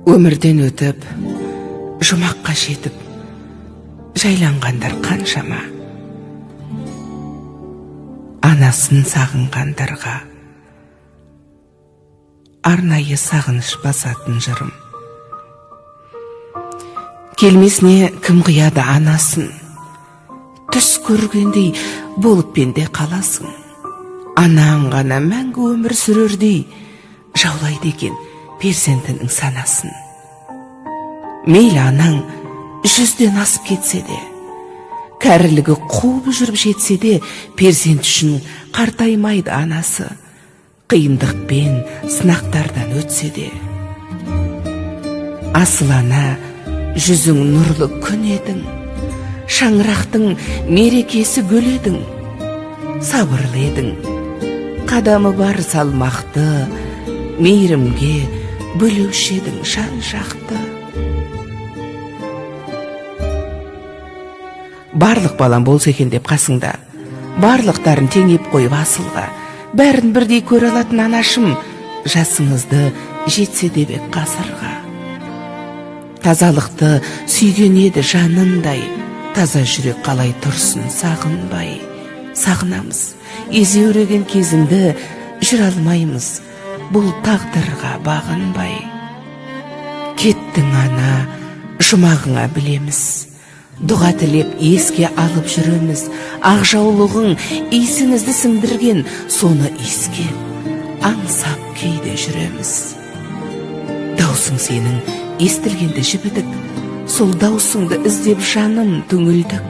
Өмірден өтіп, жұмаққа жетіп, жайланғандар қаншама. Анасын сағынғандарға арнайы сағыныш басатын жырым. Келмесіне кім қияды анасын, түс көргендей болып пенде қаласың. Анаң ғана мәңгі өмір сүрердей жаулайды екен перзентінің санасын. Мейлі анаң 100-ден асып кетсе де, кәрілігі қуып жүріп жетсе де, перзент үшін қартаймайды анасы, қиындықпен сынақтардан өтсе де. Асыл ана, жүзің нұрлы күн едің, шаңырақтың мерекесі гүл едің, сабырлы едің, қадамы бар салмақты, мейірімге бөлеуші едің жан жақты. Барлық балам болса екен деп қасыңда, барлықтарын теңеп қойып асылға, бәрін бірдей көре алатын анашым, жасыңызды жетсе де бек ғасырға. Тазалықты сүйген еді жанындай, таза жүрек қалай тұрсын сағынбай. Сағынамыз, езеуреген кезіңді жүр алмаймыз, бұл тағдырға бағынбай. Кеттің ана, жұмағыңа білеміз, дұға тілеп еске алып жүреміз. Ақ жаулығың исіңізді сіңдірген, соны иіскеп, аңсап кейде жүреміз. Даусың сенің естілгенді жібідік, сол даусыңды іздеп жаным түңілдік.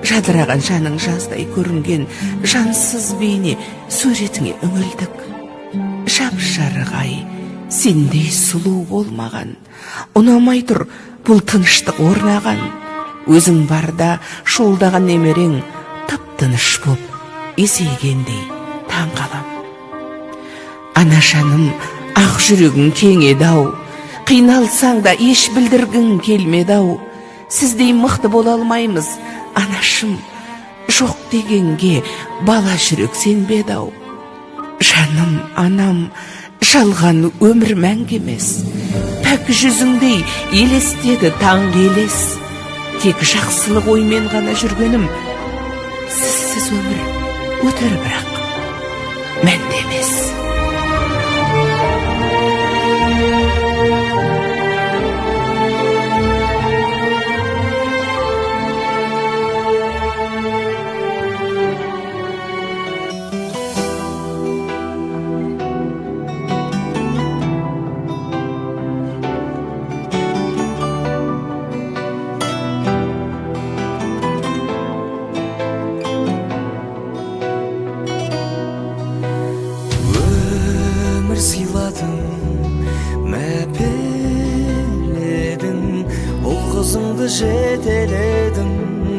Жадыраған жаның жаздай көрінген жансыз бейне суретіңе үңілдік. Жап-жарық ай, сендей сұлу болмаған, ұнамай тұр бұл тыныштық орнаған. Өзің барда шуылдаған немерең тып-тыныш боп, есейгендей таң қалам. Ана жаным, ақ жүрегің кең еді-ау, қиналсаң да еш білдіргің келмеді-ау. Сіздей мықты бола алмаймыз, анашым, жоқ дегенге бала жүрек сенбеді-ау. Жаным, анам, жалған өмір мәңгі емес, пәк жүзіңдей елестеді таң елес. Тек жақсылық оймен ғана жүргенім, сізсіз өмір өтер бірақ мәнді емес. Жетеледің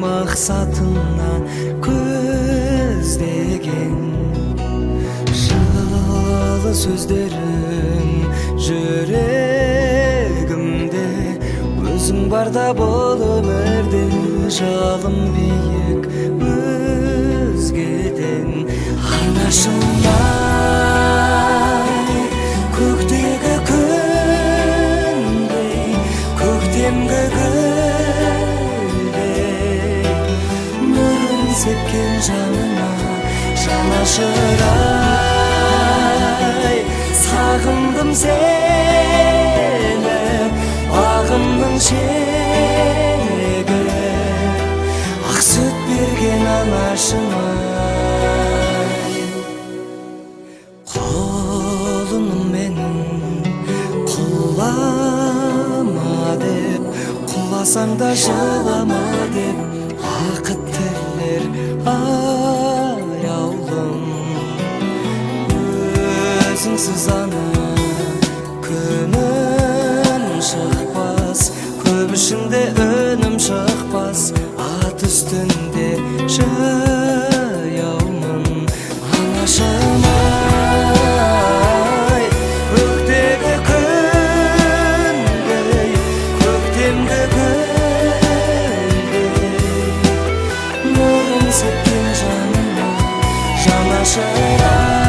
мақсатына көздеген, жылы сөздерің жүрегімде, өзің барда бұл өмірде жалым биік өзгеден. Анашымай, көктегі күндей, көктемгі сепкен жанына жанашырай. Сағындым сені, бағымның шегі, ақ сүт берген анашымай. Құлыным менің құлама деп, құласаң да жылама деп, ақыт аяулым. Өзіңсіз ана күнім шықпас, көп ішінде өнім шықпас, ат үстінде жаяумын. Анашымай, көктегі күндей, көктемгі сепкен жаныма жанашырай.